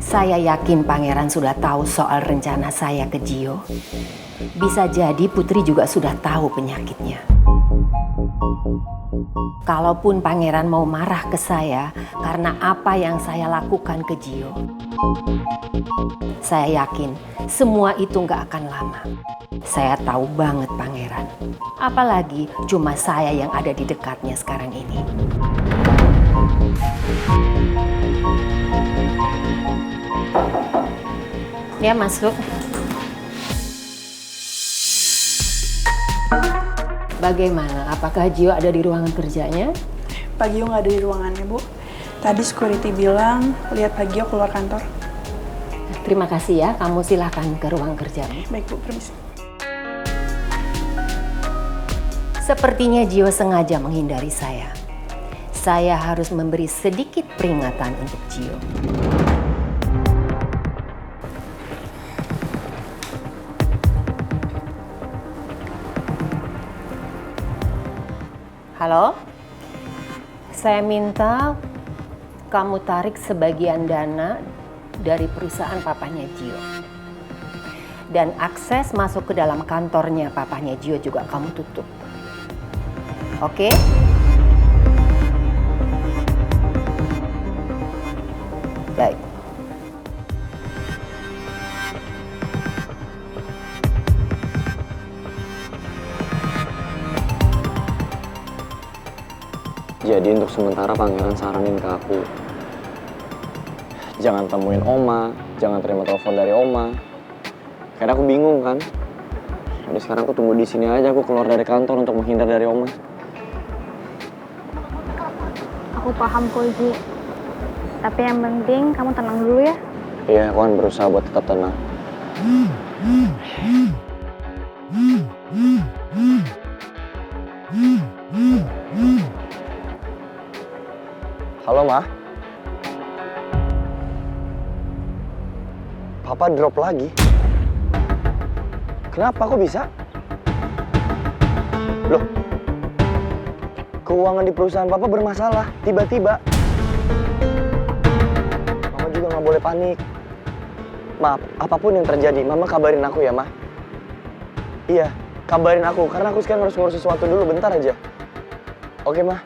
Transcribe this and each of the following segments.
Saya yakin pangeran sudah tahu soal rencana saya ke Gio. Bisa jadi Putri juga sudah tahu penyakitnya. Kalaupun pangeran mau marah ke saya karena apa yang saya lakukan ke Gio, saya yakin semua itu nggak akan lama. Saya tahu banget pangeran. Apalagi cuma saya yang ada di dekatnya sekarang ini. Ya, masuk. Bagaimana? Apakah Gio ada di ruangan kerjanya? Pak Gio nggak ada di ruangannya, Bu. Tadi security bilang lihat Pak Gio keluar kantor. Terima kasih ya, kamu silahkan ke ruang kerjamu. Baik, Bu, permisi. Sepertinya Gio sengaja menghindari saya. Saya harus memberi sedikit peringatan untuk Gio. Halo? Saya minta kamu tarik sebagian dana dari perusahaan papanya Gio. Dan akses masuk ke dalam kantornya papanya Gio juga kamu tutup. Oke? Baik. Jadi untuk sementara pangeran saranin ke aku, jangan temuin Oma, jangan terima telepon dari Oma. Karena aku bingung kan. Jadi sekarang aku tunggu di sini aja, aku keluar dari kantor untuk menghindar dari Oma. Aku paham kok, Ji. Tapi yang penting kamu tenang dulu ya. Iya, aku kan berusaha buat tetap tenang. Halo, Ma. Papa drop lagi. Kenapa kok bisa? Loh, keuangan di perusahaan Papa bermasalah, tiba-tiba. Mama juga nggak boleh panik. Maaf, apapun yang terjadi, Mama kabarin aku ya, Ma. Iya, kabarin aku, karena aku sekarang harus ngurus sesuatu dulu, bentar aja. Oke, Ma.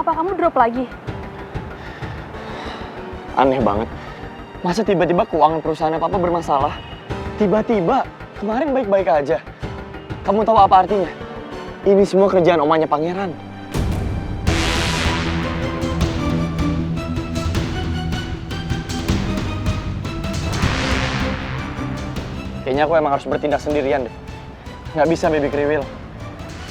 Apa kamu drop lagi? Aneh banget. Masa tiba-tiba keuangan perusahaan Papa bermasalah? Tiba-tiba, kemarin baik-baik aja. Kamu tahu apa artinya? Ini semua kerjaan omanya Pangeran. Kayaknya aku emang harus bertindak sendirian deh. Nggak bisa, Baby Kriwil.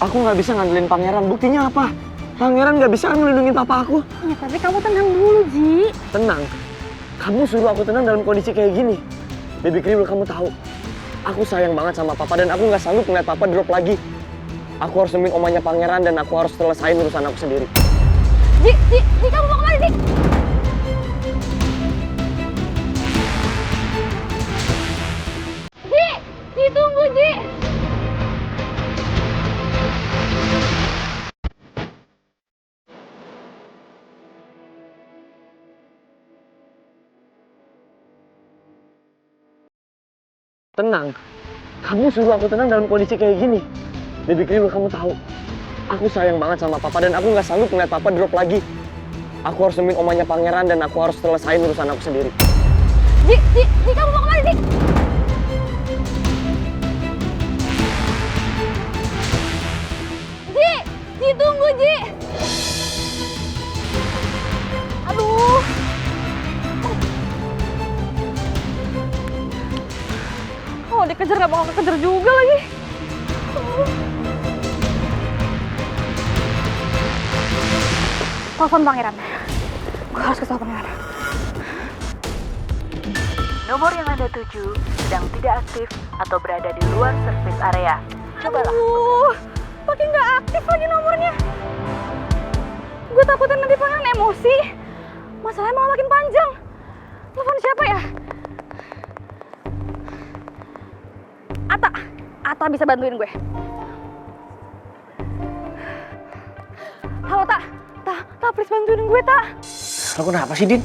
Aku nggak bisa ngandelin Pangeran. Buktinya apa? Pangeran nggak bisa melindungi papa aku. Ya, tapi kamu tenang dulu, Ji. Tenang? Kamu suruh aku tenang dalam kondisi kayak gini. Baby Kriwil, kamu tahu, aku sayang banget sama papa dan aku nggak sanggup ngeliat papa drop lagi. Aku harus nemuin omanya Pangeran dan aku harus selesain urusan aku sendiri. Ji, kamu mau kemana, Ji? Ji, tunggu, Ji. Tenang? Kamu suruh aku tenang dalam kondisi kayak gini. Baby Kriwil, kamu tahu, aku sayang banget sama papa dan aku nggak sanggup ngeliat papa drop lagi. Aku harus nemuin omanya Pangeran dan aku harus selesain urusan aku sendiri. Ji, kamu mau kemana, Ji? Ji, tunggu, Ji. Aduh. Oh, dikejar nggak bakal kekejar juga lagi. Telepon Pangeran. Gue harus ke telepon Pangeran. Nomor yang Anda tuju sedang tidak aktif atau berada di luar service area. Cobalah. Aduh, makin nggak aktif lagi nomornya. Gue takutin nanti Pangeran emosi. Masalahnya malah makin panjang. Telepon siapa ya? Ata bisa bantuin gue. Halo, Ta. please bantuin gue, Tak. Lo kenapa sih, Din?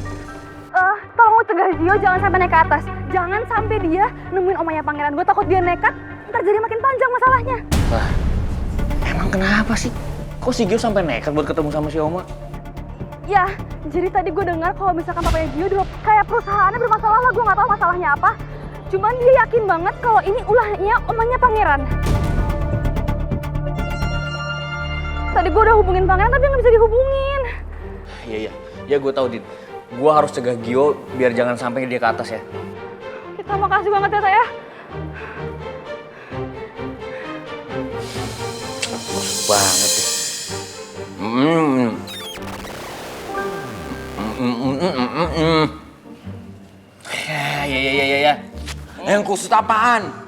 Tolong lo cegah Gio jangan sampai naik ke atas. Jangan sampai dia nemuin omanya pangeran. Gue takut dia nekat, ntar jadi makin panjang masalahnya. Lah, emang kenapa sih? Kok si Gio sampai nekat buat ketemu sama si Oma? Ya, jadi tadi gue dengar kalau misalkan papanya Gio dulu kayak perusahaannya bermasalah lah. Gue nggak tahu masalahnya apa. Cuman dia yakin banget kalau ini ulahnya omanya pangeran. Tadi gue udah hubungin pangeran tapi nggak bisa dihubungin. Iya, ya gue tahu, Din. Gue harus cegah Gio biar jangan sampai dia ke atas ya. Kita makasih banget ya, saya. Banget deh. Ya. Yang khusus apaan?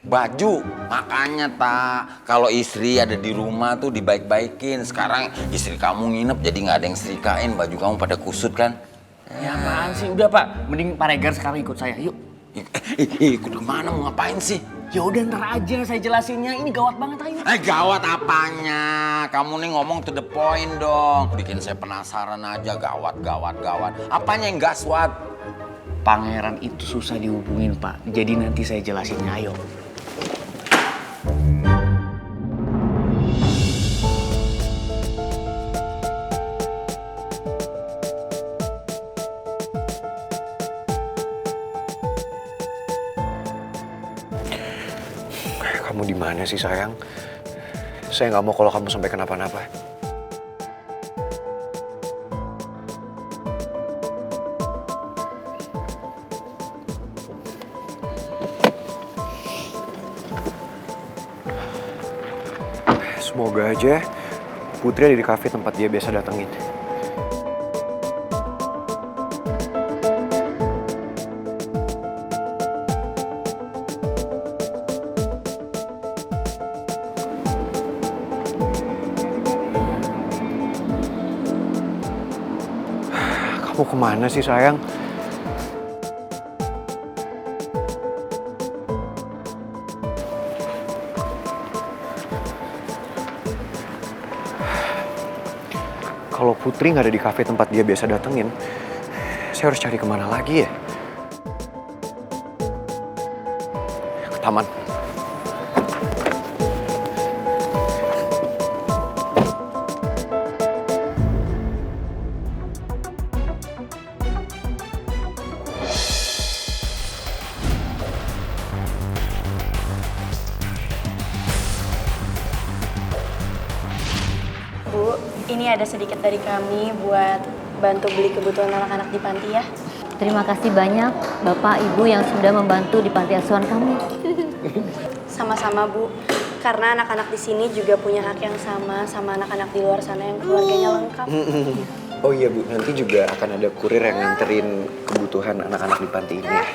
Baju. Makanya tak, kalau istri ada di rumah tuh dibaik-baikin. Sekarang istri kamu nginep jadi nggak ada yang setrikain. Baju kamu pada kusut kan? Ya apaan sih? Udah Pak, mending Pak Regar sekarang ikut saya, yuk. Ikut kemana, mau ngapain sih? Ya udah ntar aja saya jelasinnya, ini gawat banget ayo. Gawat apanya? Kamu nih ngomong to the point dong. Bikin saya penasaran aja, gawat. Apanya yang gaswat? Pangeran itu susah dihubungin Pak, jadi nanti saya jelasinnya, ayo. Kamu di mana sih sayang? Saya nggak mau kalau kamu sampai kenapa-napa. Semoga aja Putri ada di kafe tempat dia biasa datengin. Kamu kemana sih sayang? Kalau Putri nggak ada di kafe tempat dia biasa datengin, saya harus cari kemana lagi ya? Ke taman. Bu, ini ada sedikit dari kami buat bantu beli kebutuhan anak-anak di panti ya. Terima kasih banyak Bapak Ibu yang sudah membantu di panti asuhan kami. Sama-sama Bu, karena anak-anak di sini juga punya hak yang sama anak-anak di luar sana yang keluarganya lengkap. Oh iya Bu, nanti juga akan ada kurir yang nganterin kebutuhan anak-anak di panti ini ya.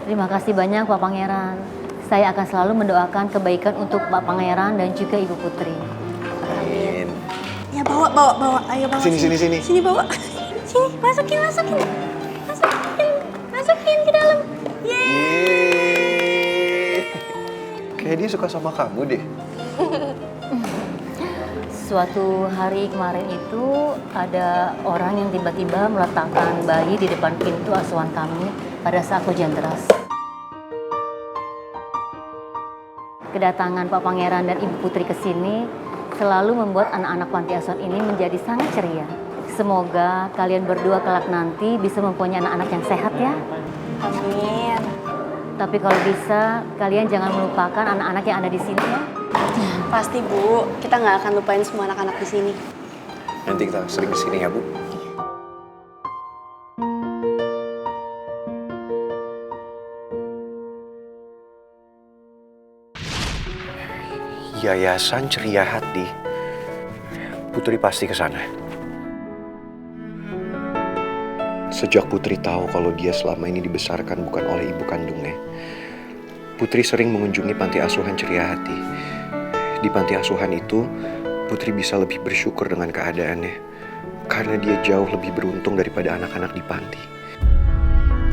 Terima kasih banyak Pak Pangeran. Saya akan selalu mendoakan kebaikan untuk Pak Pangeran dan juga Ibu Putri. Amin. Ya bawa, ayo bawa. Sini. Sini bawa. Sini, masukin ke dalam. Yeay. Kayak dia suka sama kamu deh. Suatu hari kemarin itu ada orang yang tiba-tiba meletakkan bayi di depan pintu asuhan kami pada saat hujan deras. Kedatangan Pak Pangeran dan Ibu Putri ke sini selalu membuat anak-anak panti asuhan ini menjadi sangat ceria. Semoga kalian berdua kelak nanti bisa mempunyai anak-anak yang sehat ya. Amin. Tapi kalau bisa, kalian jangan melupakan anak-anak yang ada di sini ya. Pasti Bu, kita nggak akan lupain semua anak-anak di sini. Nanti kita sering kesini ya Bu. Yayasan Ceria Hati. Putri pasti ke sana. Sejak Putri tahu kalau dia selama ini dibesarkan bukan oleh ibu kandungnya, Putri sering mengunjungi panti asuhan Ceria Hati. Di panti asuhan itu, Putri bisa lebih bersyukur dengan keadaannya, karena dia jauh lebih beruntung daripada anak-anak di panti.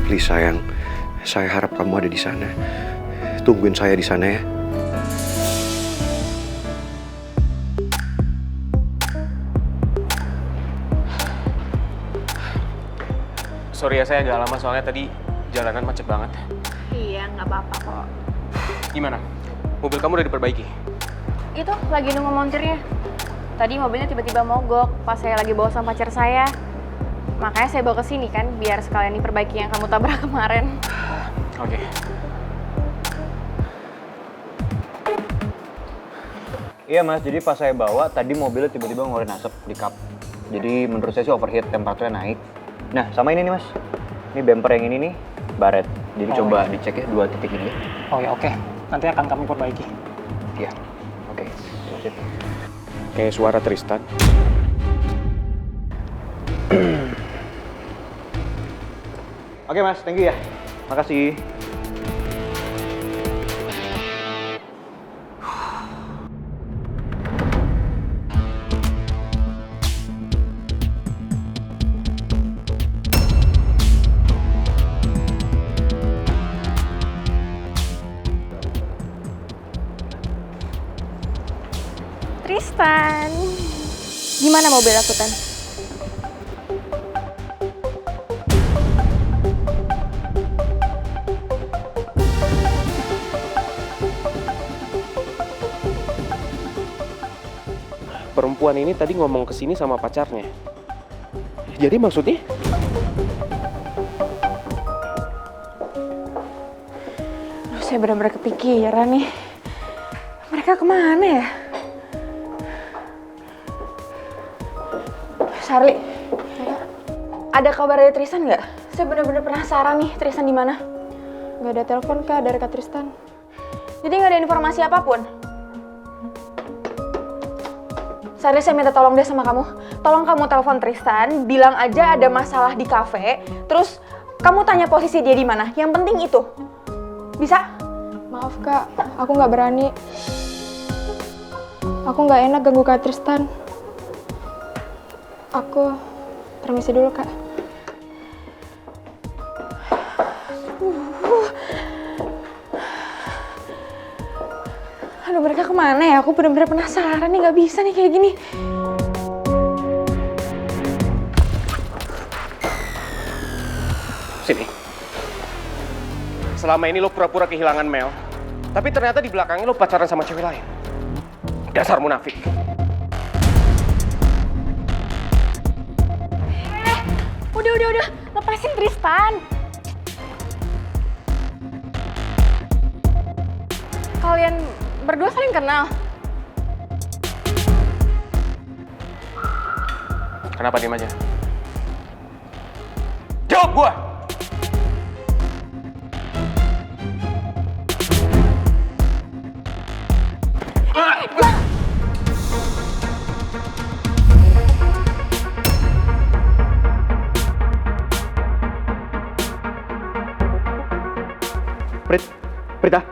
Please sayang, saya harap kamu ada di sana. Tungguin saya di sana ya. Sorry ya, saya agak lama soalnya tadi jalanan macet banget. Iya, nggak apa-apa kok. Gimana? Mobil kamu udah diperbaiki? Itu lagi nunggu montirnya. Tadi mobilnya tiba-tiba mogok pas saya lagi bawa sama pacar saya. Makanya saya bawa ke sini kan, biar sekalian diperbaiki yang kamu tabrak kemarin. Oke. Iya mas, jadi pas saya bawa tadi mobilnya tiba-tiba ngeluarin asap di kap. Jadi menurut saya sih overheat, temperaturnya naik. Nah sama ini nih mas, ini bumper yang ini nih baret. Jadi coba dicek ya 2 titik ini. Oh ya oke, nanti akan kami perbaiki. Iya, oke. Sip. Kayak suara Tristan. Oke mas, thank you ya. Makasih. Tristan, gimana mobil aku, Tan? Perempuan ini tadi ngomong kesini sama pacarnya. Jadi maksudnya? Saya benar-benar kepikiran nih. Mereka kemana ya? Charlie, ada kabar dari Tristan nggak? Saya benar-benar penasaran nih, Tristan di mana? Nggak ada telepon kak dari Kak Tristan. Jadi nggak ada informasi apapun. Charlie, saya minta tolong deh sama kamu. Tolong kamu telepon Tristan, bilang aja ada masalah di kafe, terus kamu tanya posisi dia di mana. Yang penting itu. Bisa? Maaf kak, aku nggak berani. Aku nggak enak ganggu Kak Tristan. Aku permisi dulu kak. Aduh, mereka kemana ya? Aku bener-bener penasaran nih, nggak bisa nih kayak gini. Sini. Selama ini lo pura-pura kehilangan Mel, tapi ternyata di belakangnya lo pacaran sama cewek lain. Dasar munafik. Udah, lepasin Tristan. Kalian berdua saling kenal? Kenapa diem aja? Jawab gua! Prita.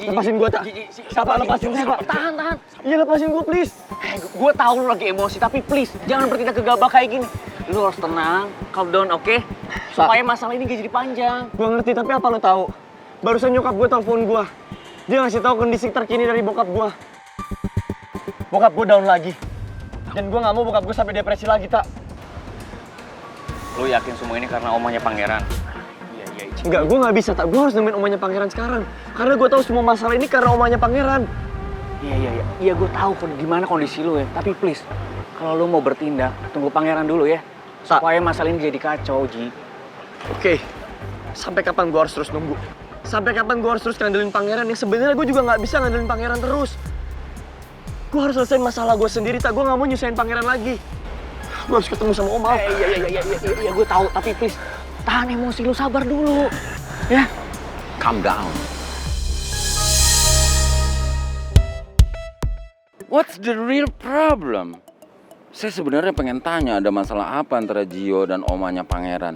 Lepasin gua, Tak. Siapa lepasin gua? Tahan. Iya, lepasin gua, please. Gua tahu lu lagi emosi, tapi please jangan bertindak gegabah kayak gini. Lu harus tenang, calm down, oke? Supaya masalah ini gak jadi panjang. Gua ngerti, tapi apa lo tahu? Barusan nyokap gua telepon gua. Dia ngasih tahu kondisi terkini dari bokap gua. Bokap gua down lagi. Dan gua nggak mau bokap gua sampai depresi lagi, Tak. Lu yakin semua ini karena omanya Pangeran? Enggak, gue nggak bisa, Tak. Gue harus nemuin omanya Pangeran sekarang. Karena gue tahu semua masalah ini karena omanya Pangeran. Iya, gue tahu gimana kondisi lu ya. Tapi please, kalau lu mau bertindak, tunggu Pangeran dulu ya. Supaya masalah ini jadi kacau, Ji. Oke. Sampai kapan gue harus terus nunggu? Sampai kapan gue harus terus ngandelin Pangeran? Yang sebenarnya gue juga nggak bisa ngandelin Pangeran terus. Gue harus selesai masalah gue sendiri, Tak. Gue nggak mau nyusahin Pangeran lagi. Gue harus ketemu sama Om Al. Iya, gue tahu. Tapi please, tahan emosi lu, sabar dulu. Ya. calm down. What's the real problem? Saya sebenarnya pengen tanya ada masalah apa antara Gio dan omanya Pangeran.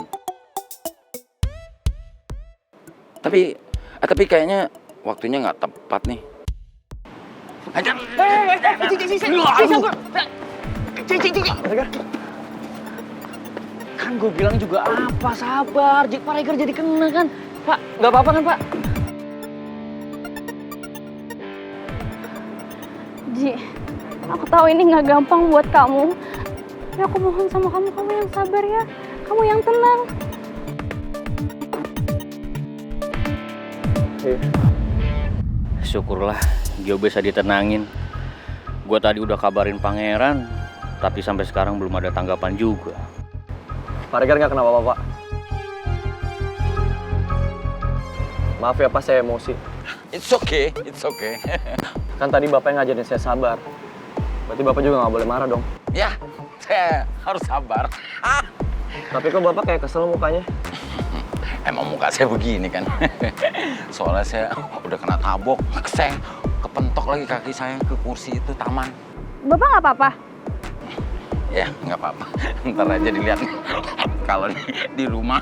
Tapi kayaknya waktunya nggak tepat nih. Kan gue bilang juga apa, sabar. Pak Regar jadi kena kan. Pak, nggak apa-apa kan Pak? Ji, aku tahu ini nggak gampang buat kamu. Tapi aku mohon sama kamu yang sabar ya. Kamu yang tenang. Syukurlah Gio bisa ditenangin. Gue tadi udah kabarin Pangeran, tapi sampai sekarang belum ada tanggapan juga. Pak Regar nggak kenapa-apa, Pak. Maaf ya, Pak, saya emosi. It's okay. Kan tadi Bapak yang ngajarin saya sabar. Berarti Bapak juga nggak boleh marah dong. Ya, saya harus sabar. Tapi kok Bapak kayak kesel mukanya? Emang muka saya begini kan. Soalnya saya udah kena tabok. Saya kepentok lagi kaki saya ke kursi itu taman. Bapak nggak apa-apa? Ya, nggak apa-apa. Ntar aja dilihat kalau di rumah.